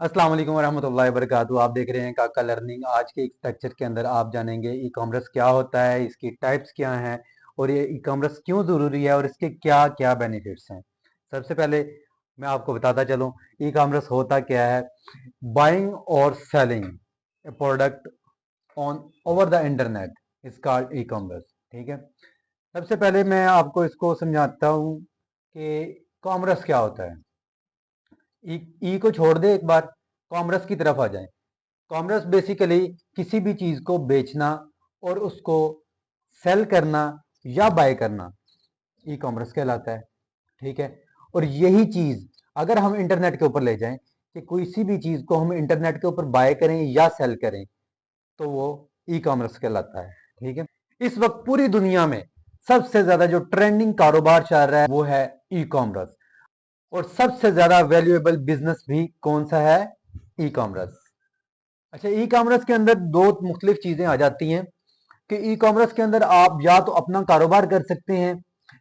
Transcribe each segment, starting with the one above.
अस्सलाम वालेकुम वरहमतुल्लाहि वबरकातुहू। आप देख रहे हैं काका लर्निंग। आज के इस लेक्चर के अंदर आप जानेंगे ई कॉमर्स क्या होता है, इसकी टाइप्स क्या हैं और ये ई कॉमर्स क्यों ज़रूरी है और इसके क्या क्या बेनिफिट्स हैं। सबसे पहले मैं आपको बताता चलूँ ई कॉमर्स होता क्या है। बाइंग और selling A product on over the internet is called e commerce. ठीक है, सबसे पहले मैं आपको इसको समझाता हूँ कि कॉमर्स क्या होता है। ई को छोड़ दे, एक बार कॉमर्स की तरफ आ जाए। कॉमर्स बेसिकली किसी भी चीज को बेचना और उसको सेल करना या बाय करना ई कॉमर्स कहलाता है। ठीक है, और यही चीज अगर हम इंटरनेट के ऊपर ले जाएं कि किसी भी चीज को हम इंटरनेट के ऊपर बाय करें या सेल करें तो वो ई कॉमर्स कहलाता है। ठीक है, इस वक्त पूरी दुनिया में सबसे ज्यादा जो ट्रेंडिंग कारोबार चल रहा है वो है ई कॉमर्स। और सबसे ज्यादा वैल्यूएबल बिजनेस भी कौन सा है? E commerce. अच्छा, ई कॉमर्स के अंदर दो मुख्तलिफ चीजें आ जाती हैं कि ई कॉमर्स के अंदर आप या तो अपना कारोबार कर सकते हैं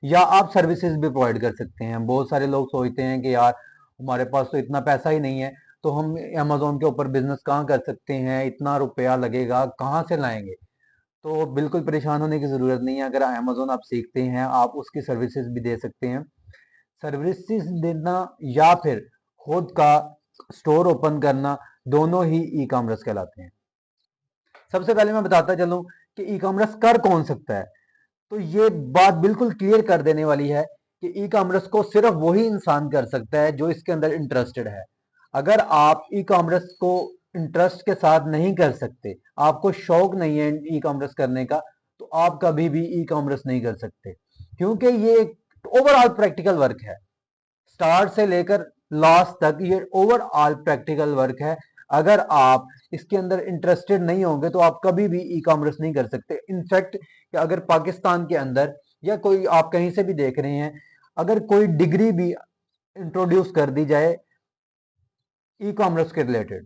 या आप सर्विसेज भी प्रोवाइड कर सकते हैं। बहुत सारे लोग सोचते हैं कि यार हमारे पास तो इतना पैसा ही नहीं है, तो हम अमेजोन के ऊपर बिजनेस कहाँ कर सकते हैं, इतना रुपया लगेगा, कहाँ से लाएंगे। तो बिल्कुल परेशान होने की जरूरत नहीं है। अगर अमेजोन आप सीखते हैं, आप उसकी सर्विसेज भी दे सकते हैं। सर्विसेज देना या फिर खुद का स्टोर ओपन करना, दोनों ही ई कॉमर्स कहलाते हैं। सबसे पहले मैं बताता चलूं कि ई कॉमर्स कर कौन सकता है। तो ये बात बिल्कुल क्लियर कर देने वाली है कि ई कॉमर्स को सिर्फ वही इंसान कर सकता है जो इसके अंदर इंटरेस्टेड है। अगर आप ई कॉमर्स को इंटरेस्ट के साथ नहीं कर सकते, आपको शौक नहीं है ई कॉमर्स करने का, तो आप कभी भी ई कॉमर्स नहीं कर सकते, क्योंकि ये एक ओवरऑल प्रैक्टिकल वर्क है। स्टार्ट से लेकर लास्ट तक ये ओवरऑल प्रैक्टिकल वर्क है। अगर आप इसके अंदर इंटरेस्टेड नहीं होंगे तो आप कभी भी ई कॉमर्स नहीं कर सकते। इनफैक्ट अगर पाकिस्तान के अंदर या कोई आप कहीं से भी देख रहे हैं, अगर कोई डिग्री भी इंट्रोड्यूस कर दी जाए ई कॉमर्स के रिलेटेड,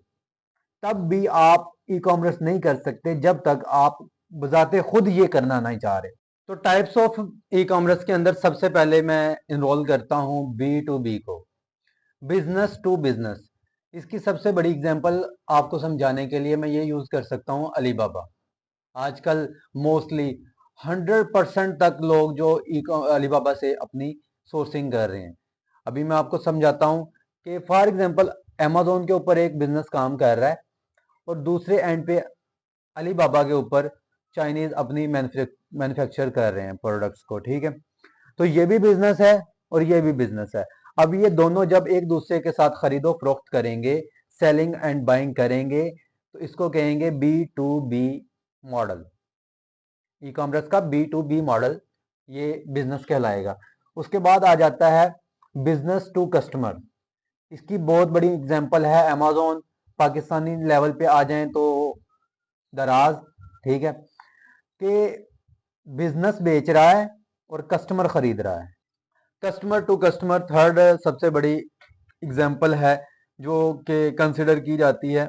तब भी आप ई कॉमर्स नहीं कर सकते जब तक आप बजाते खुद ये करना नहीं चाह रहे। तो टाइप्स ऑफ ई कॉमर्स के अंदर सबसे पहले मैं इनरोल करता हूं बी टू बी को, बिजनेस टू बिजनेस। इसकी सबसे बड़ी एग्जांपल आपको समझाने के लिए मैं ये यूज कर सकता हूँ अलीबाबा। आजकल मोस्टली 100% तक लोग जो अलीबाबा से अपनी सोर्सिंग कर रहे हैं। अभी मैं आपको समझाता हूँ कि फॉर एग्जांपल अमेजोन के ऊपर एक बिजनेस काम कर रहा है और दूसरे एंड पे अलीबाबा के ऊपर चाइनीज अपनी मैन्युफैक्चर कर रहे हैं प्रोडक्ट्स को। ठीक है, तो ये भी बिजनेस है और ये भी बिजनेस है। अब ये दोनों जब एक दूसरे के साथ खरीदो फरोख्त करेंगे, सेलिंग एंड बाइंग करेंगे, तो इसको कहेंगे B to B model. E commerce का बी टू बी मॉडल ये बिजनेस कहलाएगा। उसके बाद आ जाता है बिजनेस टू कस्टमर। इसकी बहुत बड़ी एग्जांपल है अमेजोन। पाकिस्तानी लेवल पे आ जाएं तो दराज। ठीक है, कि बिजनेस बेच रहा है और कस्टमर खरीद रहा है। कस्टमर टू कस्टमर थर्ड सबसे बड़ी एग्जांपल है जो कि कंसिडर की जाती है।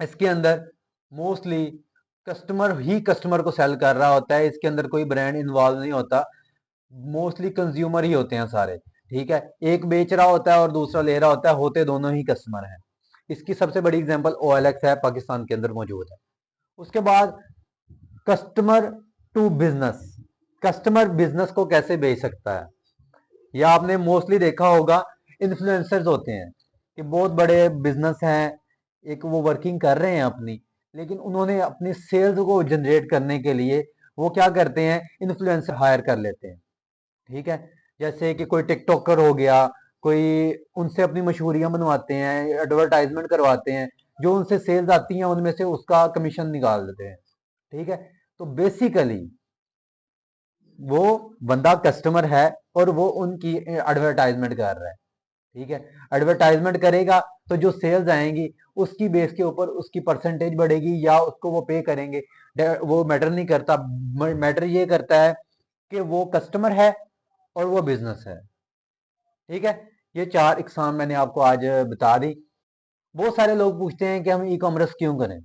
इसके अंदर मोस्टली कस्टमर ही कस्टमर को सेल कर रहा होता है, इसके अंदर कोई ब्रांड इन्वॉल्व नहीं होता, मोस्टली कंज्यूमर ही होते हैं सारे। ठीक है, एक बेच रहा होता है और दूसरा ले रहा होता है, होते दोनों ही कस्टमर हैं। इसकी सबसे बड़ी एग्जांपल OLX है, पाकिस्तान के अंदर मौजूद है। उसके बाद customer to business. Customer business को कैसे बेच सकता है? या आपने मोस्टली देखा होगा, इन्फ्लुएंसर्स होते हैं कि बहुत बड़े बिजनेस हैं, एक वो वर्किंग कर रहे हैं अपनी, लेकिन उन्होंने अपनी सेल्स को जनरेट करने के लिए वो क्या करते हैं, इन्फ्लुएंसर हायर कर लेते हैं। ठीक है, जैसे कि कोई टिकटॉकर हो गया, कोई उनसे अपनी मशहूरियां बनवाते हैं, एडवर्टाइजमेंट करवाते हैं, जो उनसे सेल्स आती हैं उनमें से उसका कमीशन निकाल देते हैं। ठीक है, तो बेसिकली वो बंदा कस्टमर है और वो उनकी एडवर्टाइजमेंट कर रहा है। ठीक है, एडवर्टाइजमेंट करेगा तो जो सेल्स आएंगी उसकी बेस के ऊपर उसकी परसेंटेज बढ़ेगी या उसको वो पे करेंगे। वो मैटर नहीं करता, मैटर ये करता है कि वो कस्टमर है और वो बिजनेस है। ठीक है, ये चार इकसाम मैंने आपको आज बता दी। बहुत सारे लोग पूछते हैं कि हम ई कॉमर्स क्यों करें।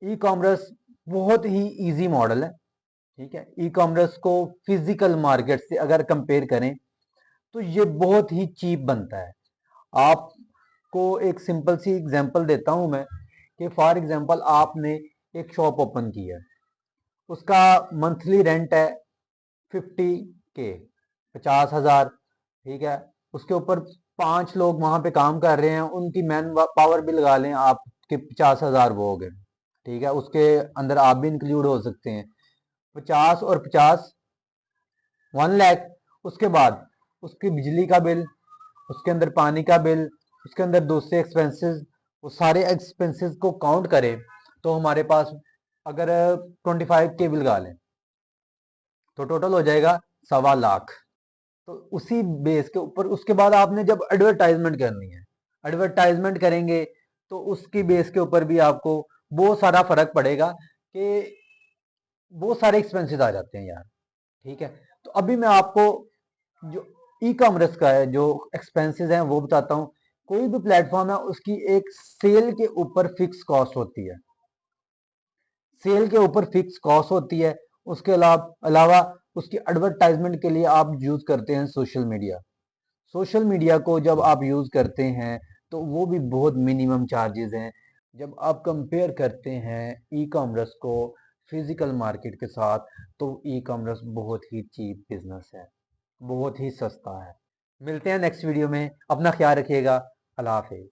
ई कॉमर्स बहुत ही इजी मॉडल है। ठीक है, ई कॉमर्स को फिजिकल मार्केट से अगर कंपेयर करें तो ये बहुत ही चीप बनता है। आपको इसको एक सिंपल सी एग्जांपल देता हूं मैं कि फॉर एग्जांपल आपने एक शॉप ओपन की है, उसका मंथली रेंट है 50K, 50,000, ठीक है। उसके ऊपर 5 लोग वहां पे काम कर रहे हैं, उनकी मैन पावर भी लगा लें आपके 50,000 वो हो गए, ठीक है। उसके अंदर आप भी इंक्लूड हो सकते हैं। 50 और 50 1 लाख। उसके बाद उसकी बिजली का बिल, उसके अंदर पानी का बिल, उसके अंदर दूसरे एक्सपेंसेस, वो सारे एक्सपेंसेस को काउंट करें तो हमारे पास अगर 25K बिल लगा लें तो टोटल हो जाएगा 1.25 लाख। तो उसी बेस के ऊपर उसके बाद आपने जब एडवर्टाइजमेंट करनी है, एडवर्टाइजमेंट करेंगे तो उसकी बेस के ऊपर भी आपको बहुत सारा फर्क पड़ेगा कि बहुत सारे एक्सपेंसेस आ जाते हैं यार, ठीक है। तो अभी मैं आपको जो ई कॉमर्स का है जो एक्सपेंसेस हैं वो बताता हूँ। कोई भी प्लेटफॉर्म है उसकी एक सेल के ऊपर फिक्स कॉस्ट होती है, सेल के ऊपर फिक्स कॉस्ट होती है। उसके अलावा उसकी एडवर्टाइजमेंट के लिए आप यूज करते हैं सोशल मीडिया। सोशल मीडिया को जब आप यूज करते हैं तो वो भी बहुत मिनिमम चार्जेस हैं। जब आप कंपेयर करते हैं ई कॉमर्स को फिजिकल मार्केट के साथ तो ई कॉमर्स बहुत ही चीप बिजनेस है, बहुत ही सस्ता है। मिलते हैं नेक्स्ट वीडियो में, अपना ख्याल रखिएगा। अल्लाह हाफिज।